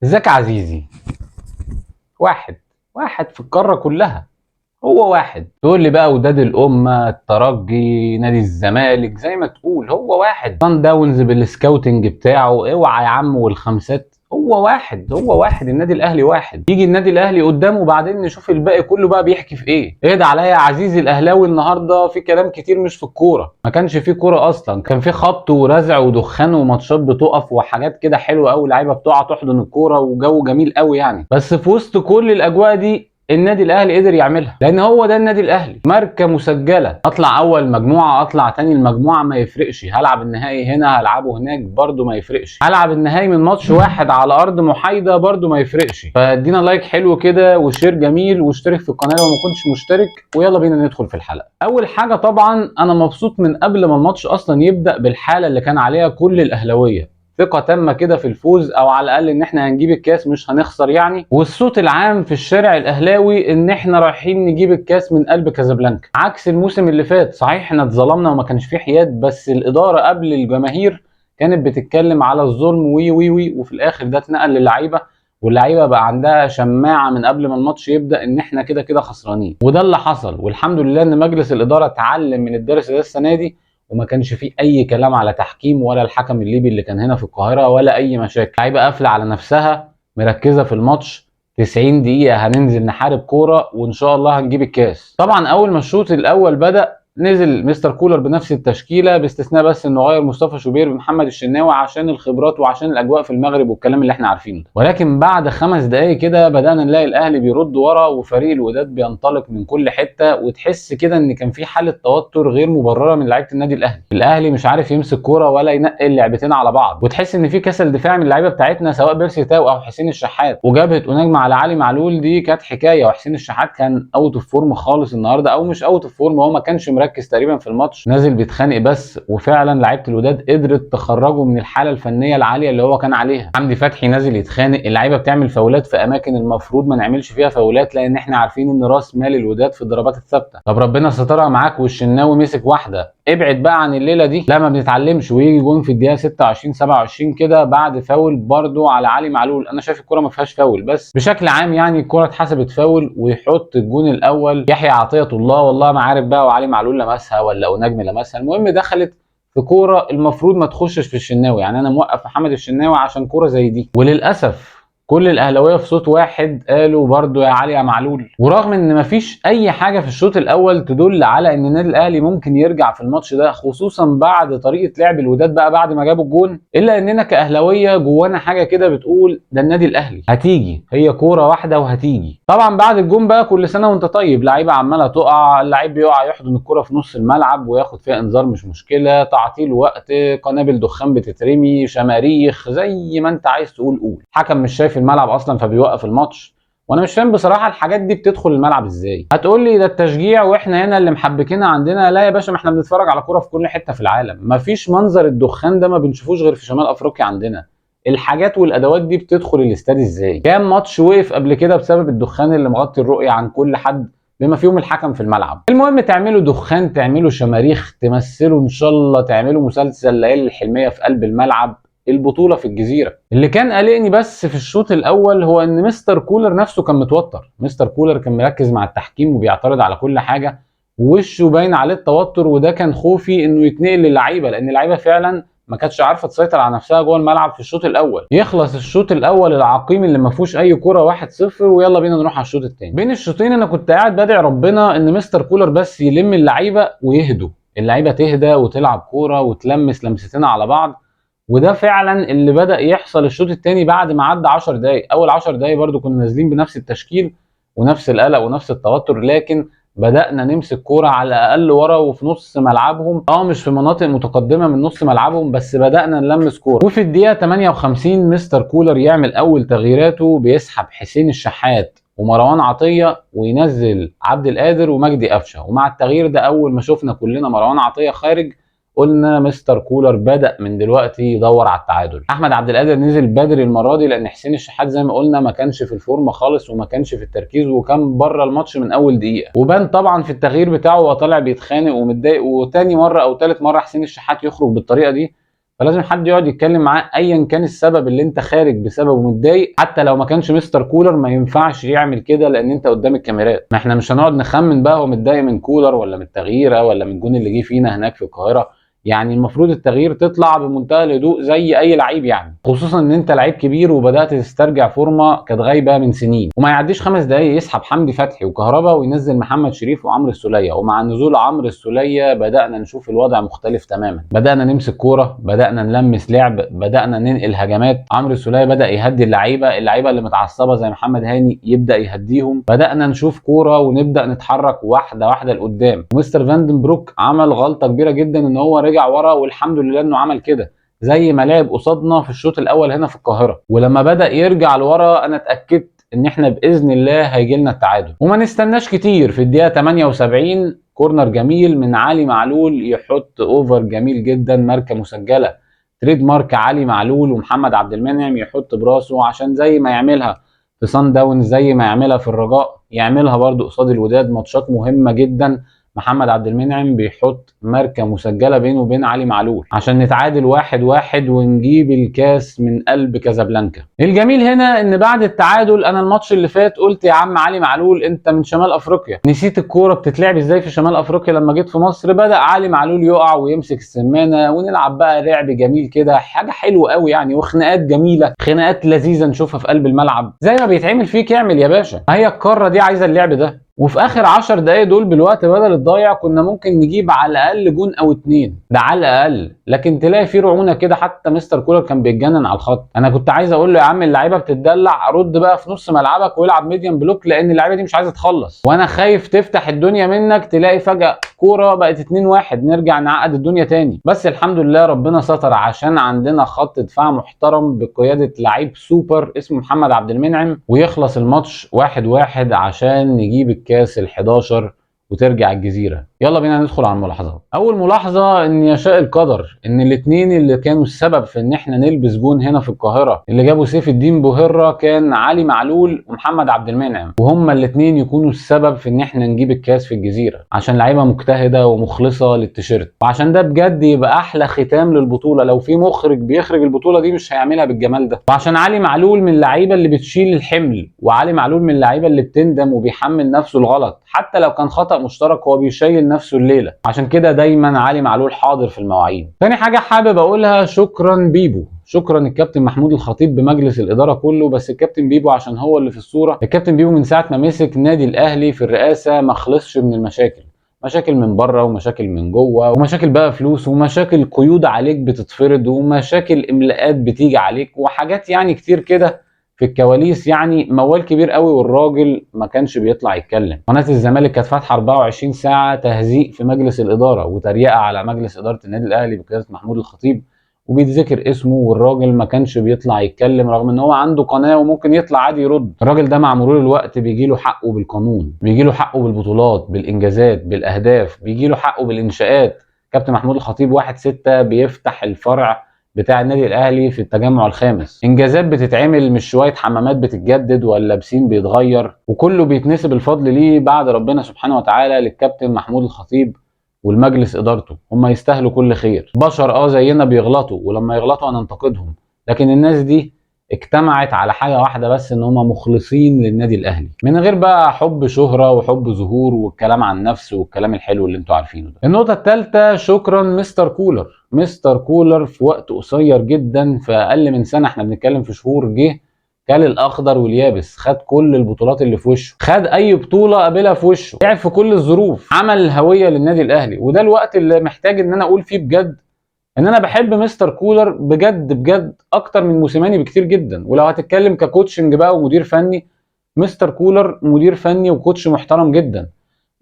ازيك يا عزيزي؟ واحد واحد في القارة كلها، هو واحد. تقول لي بقى وداد الأمة، الترجي، نادي الزمالك، زي ما تقول هو واحد. صن داونز بالسكاوتنج بتاعه، اوعى يا عم، والخمسات، هو واحد هو واحد. النادي الأهلي واحد. يجي النادي الأهلي قدامه وبعدين نشوف الباقي كله بقى بيحكي في ايه. اهدى عليا يا عزيزي الأهلاوي، النهارده في كلام كتير مش في الكورة. ما كانش في كورة أصلا، كان في خبط ورزع ودخان وماتشات بتقف وحاجات كده حلوة قوي، لعيبة بتقع تحضن الكورة وجو جميل قوي يعني. بس في وسط كل الأجواء دي النادي الاهلي قدر يعملها، لان هو ده النادي الاهلي. ماركه مسجله، اطلع اول مجموعه اطلع تاني المجموعه ما يفرقش، هلعب النهائي هنا هلعبه هناك برده ما يفرقش، هلعب النهائي من ماتش واحد على ارض محايده برده ما يفرقش. فادينا لايك حلو كده وشير جميل واشترك في القناه لو ما كنتش مشترك، ويلا بينا ندخل في الحلقه. اول حاجه طبعا انا مبسوط من قبل ما الماتش اصلا يبدا بالحاله اللي كان عليها كل الاهلاويه، ثقة تامة كده في الفوز، او على الاقل ان احنا هنجيب الكاس مش هنخسر يعني. والصوت العام في الشارع الاهلاوي ان احنا رايحين نجيب الكاس من قلب كازابلانكا، عكس الموسم اللي فات. صحيح احنا اتظلمنا وما كانش فيه حياد، بس الادارة قبل الجماهير كانت بتتكلم على الظلم وي وي وي، وفي الاخر ده اتنقل للعيبة، واللعيبه بقى عندها شماعه من قبل ما الماتش يبدا ان احنا كده كده خسرانين. وده اللي حصل، والحمد لله ان مجلس الاداره اتعلم من الدرس ده السنه دي، وما كانش فيه اي كلام على تحكيم ولا الحكم الليبي اللي كان هنا في القاهره ولا اي مشاكل. لعيبه قافله على نفسها، مركزه في الماتش. 90 دقيقه هننزل نحارب كوره وان شاء الله هنجيب الكاس. طبعا اول ما الشوط الاول بدا نزل مستر كولر بنفس التشكيله، باستثناء بس انه غير مصطفى شوبير بمحمد الشناوي عشان الخبرات وعشان الاجواء في المغرب والكلام اللي احنا عارفينه ده. ولكن بعد 5 دقائق كده بدانا نلاقي الاهلي بيرد ورا، وفريق الوداد بينطلق من كل حته، وتحس كده ان كان في حاله توتر غير مبرره من لعيبه النادي الاهلي. الاهلي مش عارف يمسك كوره ولا ينقل اللعبتين على بعض، وتحس ان في كسل دفاع من اللعيبه بتاعتنا، سواء بيرسي تاو او حسين الشحات. وجبهه ونجم على علي معلول دي كانت حكايه، وحسين الشحات كان اوت اوف فورم خالص النهارده، او مش اوت اوف فورم، هو ما كانش مركز تقريبا في الماتش، نازل بيتخانق بس. وفعلا لعيبه الوداد قدرت تخرجه من الحاله الفنيه العاليه اللي هو كان عليها. حمدي فتحي نازل يتخانق، اللعيبه بتعمل فاولات في اماكن المفروض ما نعملش فيها فاولات، لان احنا عارفين ان راس مال الوداد في الضربات الثابته. طب ربنا سترها معاك والشناوي مسك واحده، ابعد بقى عن الليله دي. لا ما بنتعلمش، ويجي جون في الدقيقه 26 27 كده بعد فاول برده على علي معلول. انا شايف الكره ما فيهاش فاول، بس بشكل عام يعني الكره اتحسبت فاول. ويحط الجون الاول يحيى عطيه الله، والله ما عارف بقى وعلي معلول لمسها ولا نجم لمسها، المهم دخلت في كوره المفروض ما تخشش في الشناوي. يعني انا موقف محمد الشناوي عشان كوره زي دي. وللاسف كل الاهلاويه في صوت واحد قالوا برضو يا علي يا معلول. ورغم ان مفيش اي حاجه في الشوط الاول تدل على ان النادي الاهلي ممكن يرجع في الماتش ده، خصوصا بعد طريقه لعب الوداد بقى بعد ما جابوا الجون، الا اننا كاهلاويه جوانا حاجه كده بتقول ده النادي الاهلي هتيجي، هي كوره واحده وهتيجي. طبعا بعد الجون بقى كل سنه وانت طيب، لعيبه عماله تقع، اللعيب بيقع يحضن الكوره في نص الملعب وياخد فيها انذار مش مشكله، تعطيل وقت، قنابل دخان بتترمي، شماريخ، زي ما انت عايز تقول قول. حكم مش شايف الملعب اصلا فبيوقف الماتش. وانا مش فاهم بصراحه الحاجات دي بتدخل الملعب ازاي. هتقول لي ده التشجيع واحنا هنا اللي محبكينها عندنا. لا يا باشا، ما احنا بنتفرج على كوره في كل حته في العالم. مفيش منظر الدخان ده ما بنشوفوش غير في شمال افريقيا عندنا. الحاجات والادوات دي بتدخل الاستاد ازاي؟ كام ماتش وقف قبل كده بسبب الدخان اللي مغطي الرؤيه عن كل حد بما فيهم الحكم في الملعب. المهم تعملوا دخان، تعملوا شماريخ، تمثلوا ان شاء الله، تعملوا مسلسل ليالي الحلميه في قلب الملعب، البطوله في الجزيره. اللي كان قلقني بس في الشوط الاول هو ان مستر كولر نفسه كان متوتر. مستر كولر كان مركز مع التحكيم وبيعترض على كل حاجه، ووشه باين عليه التوتر، وده كان خوفي انه يتنقل للعيبه، لان اللعيبه فعلا ما كانتش عارفه تسيطر على نفسها جوه الملعب في الشوط الاول. يخلص الشوط الاول العقيم اللي ما فيهوش اي كوره 1-0، ويلا بينا نروح على الشوط الثاني. بين الشوطين انا كنت قاعد بدعي ربنا ان مستر كولر بس يلم اللعيبه ويهدوا، اللعيبه تهدى وتلعب كوره وتلمس لمستين على بعض. وده فعلا اللي بدأ يحصل الشوط الثاني بعد ما عدى 10 دقايق. اول 10 دقايق برده كنا نازلين بنفس التشكيل ونفس القلق ونفس التوتر، لكن بدأنا نمسك كوره على الاقل ورا وفي نص ملعبهم، مش في مناطق متقدمه من نص ملعبهم، بس بدأنا نلمس كوره. وفي الدقيقه 58 مستر كولر يعمل اول تغييراته، بيسحب حسين الشحات ومروان عطيه وينزل عبد القادر ومجدي قفشه. ومع التغيير ده اول ما شفنا كلنا مروان عطيه خارج، قلنا مستر كولر بدأ من دلوقتي يدور على التعادل. احمد عبد القادر نزل بدري المره دي، لان حسين الشحات زي ما قلنا ما كانش في الفورمه خالص وما كانش في التركيز، وكان بره الماتش من اول دقيقه. وبان طبعا في التغيير بتاعه وهو طالع بيتخانق ومتضايق. وتاني مره او تالت مره حسين الشحات يخرج بالطريقه دي، فلازم حد يقعد يتكلم معاه ايا كان السبب اللي انت خارج بسببه متضايق. حتى لو ما كانش مستر كولر ما ينفعش يعمل كده، لان انت قدام الكاميرات. ما احنا مش هنقعد نخمن بقى هو متضايق من كولر ولا من التغييره ولا من الجون اللي جه فينا هناك في القاهره. يعني المفروض التغيير تطلع بمنتهى الهدوء زي اي لعيب، يعني خصوصا ان انت لعيب كبير وبدات تسترجع فورمه كانت غايبه من سنين. وما يعديش 5 دقايق يسحب حمدي فتحي وكهربا وينزل محمد شريف وعمرو السوليه. ومع نزول عمرو السوليه بدانا نشوف الوضع مختلف تماما. بدانا نمسك كوره، بدانا نلمس لعب، بدانا ننقل هجمات. عمرو السوليه بدا يهدي اللعيبه اللي متعصبه زي محمد هاني يبدا يهديهم. بدانا نشوف كوره ونبدا نتحرك واحده واحده لقدام. ومستر فاندنبروك عمل غلطه كبيره جدا ان هو رجع ورا، والحمد لله انه عمل كده زي ما لعب قصادنا في الشوط الاول هنا في القاهره. ولما بدا يرجع لورا انا اتاكدت ان احنا باذن الله هيجي لنا التعادل. وما نستناش كتير، في الدقيقه 78 كورنر جميل من علي معلول يحط اوفر جميل جدا، ماركه مسجله تريد مارك علي معلول. ومحمد عبد المنعم يحط براسه عشان زي ما يعملها في صن داونز، زي ما يعملها في الرجاء، يعملها برضو قصاد الوداد. ماتشات مهمه جدا محمد عبد المنعم بيحط ماركة مسجلة بينه وبين علي معلول عشان نتعادل 1-1 ونجيب الكاس من قلب كازابلانكا. الجميل هنا ان بعد التعادل انا الماتش اللي فات قلت يا عم علي معلول انت من شمال افريقيا، نسيت الكورة بتتلعب ازاي في شمال افريقيا. لما جيت في مصر بدأ علي معلول يقع ويمسك السمانة ونلعب بقى لعب جميل كده، حاجة حلوة قوي يعني، وخناقات جميلة، خناقات لذيذة نشوفها في قلب الملعب. زي ما بيتعمل فيك اعمل يا باشا، هي القارة دي عايزة اللعب ده. وفي اخر 10 دقايق دول بالوقت بدل الضايع كنا ممكن نجيب على الاقل جون او اتنين، ده على الاقل. لكن تلاقي في رعونه كده، حتى مستر كولر كان بيتجنن على الخط. انا كنت عايز اقول له يا عم اللعيبه بتتدلع، رد بقى في نص ملعبك والعب ميديم بلوك، لان اللعيبه دي مش عايزه تخلص وانا خايف تفتح الدنيا منك تلاقي فجاه كوره بقت 2-1 نرجع نعقد الدنيا تاني. بس الحمد لله ربنا ستر عشان عندنا خط دفاع محترم بقياده لعيب سوبر اسمه محمد عبد المنعم، ويخلص الماتش 1-1 عشان نجيب الكاس ال11 وترجع الجزيره. يلا بينا ندخل على الملاحظات. اول ملاحظه ان يشاء القدر ان الاثنين اللي كانوا السبب في ان احنا نلبس جون هنا في القاهره اللي جابوا سيف الدين بوهره كان علي معلول ومحمد عبد المنعم، وهما الاثنين يكونوا السبب في ان احنا نجيب الكاس في الجزيره عشان لعيبه مجتهده ومخلصه للتيشيرت، وعشان ده بجد يبقى احلى ختام للبطوله. لو في مخرج بيخرج البطوله دي مش هيعملها بالجمال ده. وعشان علي معلول من اللعيبه اللي بتشيل الحمل، وعلي معلول من اللعيبه اللي بتندم وبيحمل نفسه الغلط حتى لو كان خطأ مشترك، هو بيشيل نفسه الليله. عشان كده دايما علي معلول حاضر في المواعيد. تاني حاجه حابب اقولها، شكرا بيبو، شكرا الكابتن محمود الخطيب بمجلس الاداره كله، بس الكابتن بيبو عشان هو اللي في الصوره. الكابتن بيبو من ساعه ما مسك نادي الاهلي في الرئاسه ما خلصش من المشاكل، مشاكل من بره ومشاكل من جوه، ومشاكل بقى فلوس، ومشاكل قيود عليك بتتفرض، ومشاكل املاءات بتيجي عليك، وحاجات يعني كتير كده في الكواليس. يعني موال كبير قوي، والراجل ما كانش بيطلع يتكلم. قناه الزمالك كانت فاتحه 24 ساعه تهزيق في مجلس الاداره وتريقه على مجلس اداره النادي الاهلي بقياده محمود الخطيب، وبيتذكر اسمه، والراجل ما كانش بيطلع يتكلم رغم ان هو عنده قناه وممكن يطلع عادي يرد. الراجل ده مع مرور الوقت بيجي له حقه بالقانون، بيجي له حقه بالبطولات، بالانجازات، بالاهداف، بيجي له حقه بالانشاءات. كابتن محمود الخطيب 1/6 بيفتح الفرع بتاع النادي الاهلي في التجمع الخامس، انجازات بتتعمل مش شويه حمامات بتتجدد ولا بسين بيتغير، وكله بيتنسب الفضل ليه بعد ربنا سبحانه وتعالى للكابتن محمود الخطيب والمجلس ادارته. هم يستاهلوا كل خير، بشر زينا بيغلطوا، ولما يغلطوا هننتقدهم، لكن الناس دي اجتمعت على حاجه واحده بس، ان هم مخلصين للنادي الاهلي من غير بقى حب شهره وحب ظهور والكلام عن نفس والكلام الحلو اللي انتوا عارفينه ده. النقطه الثالثه، شكرا مستر كولر. مستر كولر في وقت قصير جدا، في اقل من سنه، احنا بنتكلم في شهور، جه كل الاخضر واليابس، خد كل البطولات اللي في وشه، خد اي بطوله قابلها في وشه، لعب في كل الظروف، عمل هويه للنادي الاهلي. وده الوقت اللي محتاج ان انا اقول فيه بجد ان انا بحب مستر كولر بجد بجد اكتر من موسيماني بكتير جدا. ولو هتتكلم ككوتشنج بقى ومدير فني، مستر كولر مدير فني وكوتش محترم جدا.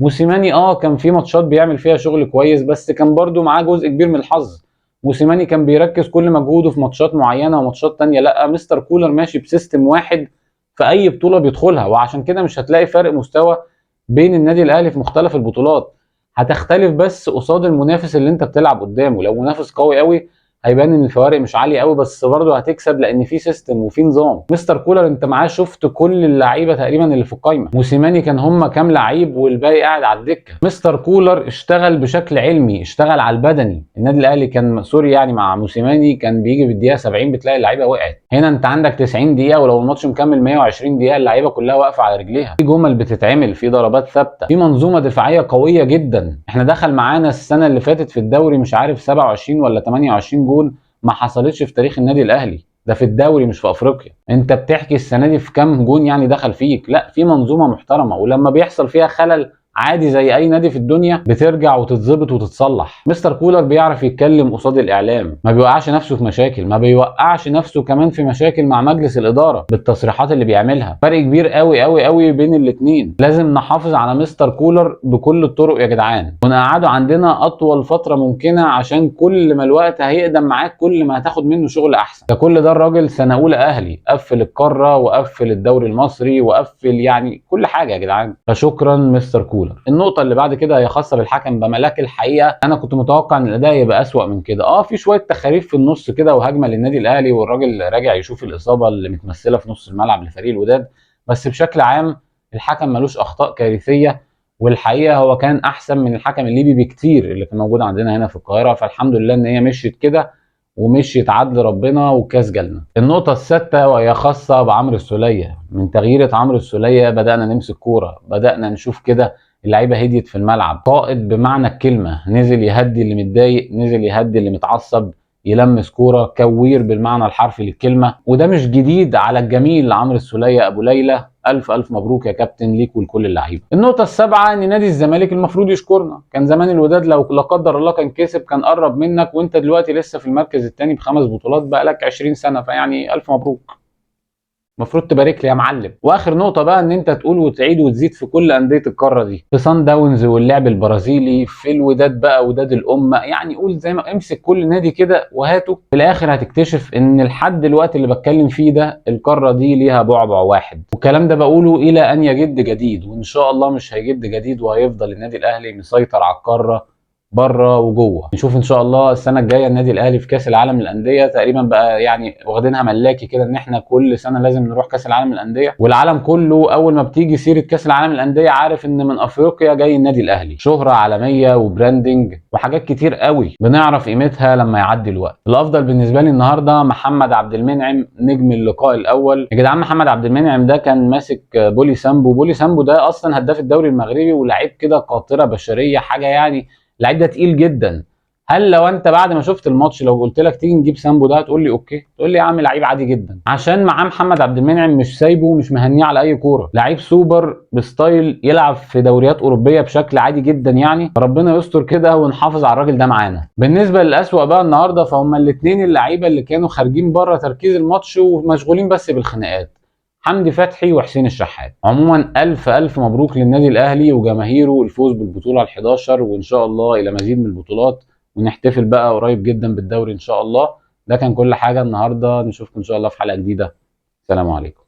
موسيماني كان في ماتشات بيعمل فيها شغل كويس، بس كان برده معاه جزء كبير من الحظ. موسيماني كان بيركز كل مجهوده في ماتشات معينه وماتشات تانية لا، مستر كولر ماشي بسيستم واحد في اي بطوله بيدخلها. وعشان كده مش هتلاقي فرق مستوى بين النادي الاهلي في مختلف البطولات، هتختلف بس قصاد المنافس اللي انت بتلعب قدامه. لو منافس قوي قوي هيبان ان الفوارق مش عاليه قوي، بس برضه هتكسب لان في سيستم وفي نظام. مستر كولر انت معاه شفت كل اللعيبه تقريبا اللي في القايمه. موسيماني كان هم كام لعيب والباقي قاعد على الدكه. مستر كولر اشتغل بشكل علمي، اشتغل على البدني. النادي الاهلي كان سوري يعني مع موسيماني كان بيجي في الدقيقه 70 بتلاقي اللعيبه وقعت. هنا انت عندك 90 دقيقه، ولو الماتش مكمل 120 دقيقه اللعيبه كلها واقفه على رجليها. في جمل بتتعمل، في ضربات ثابته، في منظومه دفاعيه قويه جدا. احنا دخل معانا السنه اللي فاتت في الدوري مش عارف 27 ولا 28 جون، ما حصلتش في تاريخ النادي الاهلي. ده في الدوري مش في افريقيا. انت بتحكي السنه دي في كام جون يعني دخل فيك؟ لا، في منظومه محترمه، ولما بيحصل فيها خلل عادي زي اي نادي في الدنيا بترجع وتتظبط وتتصلح. مستر كولر بيعرف يتكلم قصاد الاعلام، ما بيوقعش نفسه في مشاكل، ما بيوقعش نفسه كمان في مشاكل مع مجلس الاداره بالتصريحات اللي بيعملها. فرق كبير قوي قوي قوي بين الاثنين. لازم نحافظ على مستر كولر بكل الطرق يا جدعان، ونقعده عندنا اطول فتره ممكنه، عشان كل ما الوقت هيقدم معاك كل ما هتاخد منه شغل احسن. ده كل ده الراجل سنه اولى اهلي، قفل القاره وقفل الدوري المصري وقفل يعني كل حاجه يا جدعان. فشكرا مستر كولر. النقطه اللي بعد كده هي خاصه بالحكم بملاك. الحقيقه انا كنت متوقع ان الاداء يبقى اسوأ من كده. في شويه تخاريف في النص كده وهجمه للنادي الاهلي، والراجل راجع يشوف الاصابه اللي متمثله في نص الملعب لفريق الوداد. بس بشكل عام الحكم ملوش اخطاء كارثيه، والحقيقه هو كان احسن من الحكم الليبي بكتير اللي كان موجود عندنا هنا في القاهره. فالحمد لله ان هي مشيت كده، ومشيت عدل ربنا والكاس جالنا. النقطة السادسة وهي خاصة بعمرو السولية. من تغييرة عمرو السولية بدأنا نمسك كورة، بدأنا نشوف كده اللعيبة هديت في الملعب. قائد بمعنى الكلمة، نزل يهدي اللي متضايق، نزل يهدي اللي متعصب، يلمس كورة، كوير بالمعنى الحرفي للكلمة. وده مش جديد على الجميل عمرو السولية أبو ليلى. ألف ألف مبروك يا كابتن ليك ولكل اللعيبة. النقطة السابعة إن نادي الزمالك المفروض يشكرنا. كان زمان الوداد لو لا قدر الله كان كسب كان قرب منك، وأنت دلوقتي لسه في المركز الثاني ب5 بطولات بقالك 20 سنة، فيعني ألف مبروك. المفروض تبارك لي يا معلم. واخر نقطه بقى ان انت تقول وتعيد وتزيد في كل انديه القاره دي، في صن داونز واللعب البرازيلي، في الوداد بقى وداد الامه، يعني قول زي ما امسك كل نادي كده وهاته. في الاخر هتكتشف ان لحد دلوقتي اللي بتكلم فيه ده القاره دي ليها بعبع واحد، والكلام ده بقوله الى ان يجد جديد، وان شاء الله مش هيجد جديد، وهيفضل النادي الاهلي مسيطر على القاره بره وجوه. نشوف ان شاء الله السنه الجايه النادي الاهلي في كاس العالم للانديه. تقريبا بقى يعني واخدينها ملاكي كده ان احنا كل سنه لازم نروح كاس العالم للانديه، والعالم كله اول ما بتيجي سيره كاس العالم للانديه عارف ان من افريقيا جاي النادي الاهلي. شهره عالميه وبراندنج وحاجات كتير قوي بنعرف قيمتها لما يعدي الوقت. الافضل بالنسبه لي النهارده محمد عبد المنعم نجم اللقاء الاول. يا جدعان محمد عبد المنعم ده كان ماسك بولي سامبو. بولي سامبو ده اصلا هداف الدوري المغربي ولاعيب كده قاطره بشريه حاجه يعني. اللعيب ده تقيل جدا. هل لو انت بعد ما شفت الماتش لو قلت لك تيجي نجيب سامبو ده هتقول لي اوكي؟ تقول لي يا عم لعيب عادي جدا، عشان معاه محمد عبد المنعم مش سايبه ومش مهنيه على اي كوره. لعيب سوبر بستايل يلعب في دوريات اوروبيه بشكل عادي جدا يعني. ربنا يستر كده ونحافظ على الراجل ده معانا. بالنسبه للاسوأ بقى النهارده فهم الاثنين اللعيبه اللي كانوا خارجين بره تركيز الماتش ومشغولين بس بالخناقات، حمدي فتحي وحسين الشحات. عموما الف الف مبروك للنادي الاهلي وجماهيره الفوز بالبطوله ال11، وان شاء الله الى مزيد من البطولات، ونحتفل بقى قريب جدا بالدوري ان شاء الله. ده كان كل حاجه النهارده، نشوفكم ان شاء الله في حلقه جديده. السلام عليكم.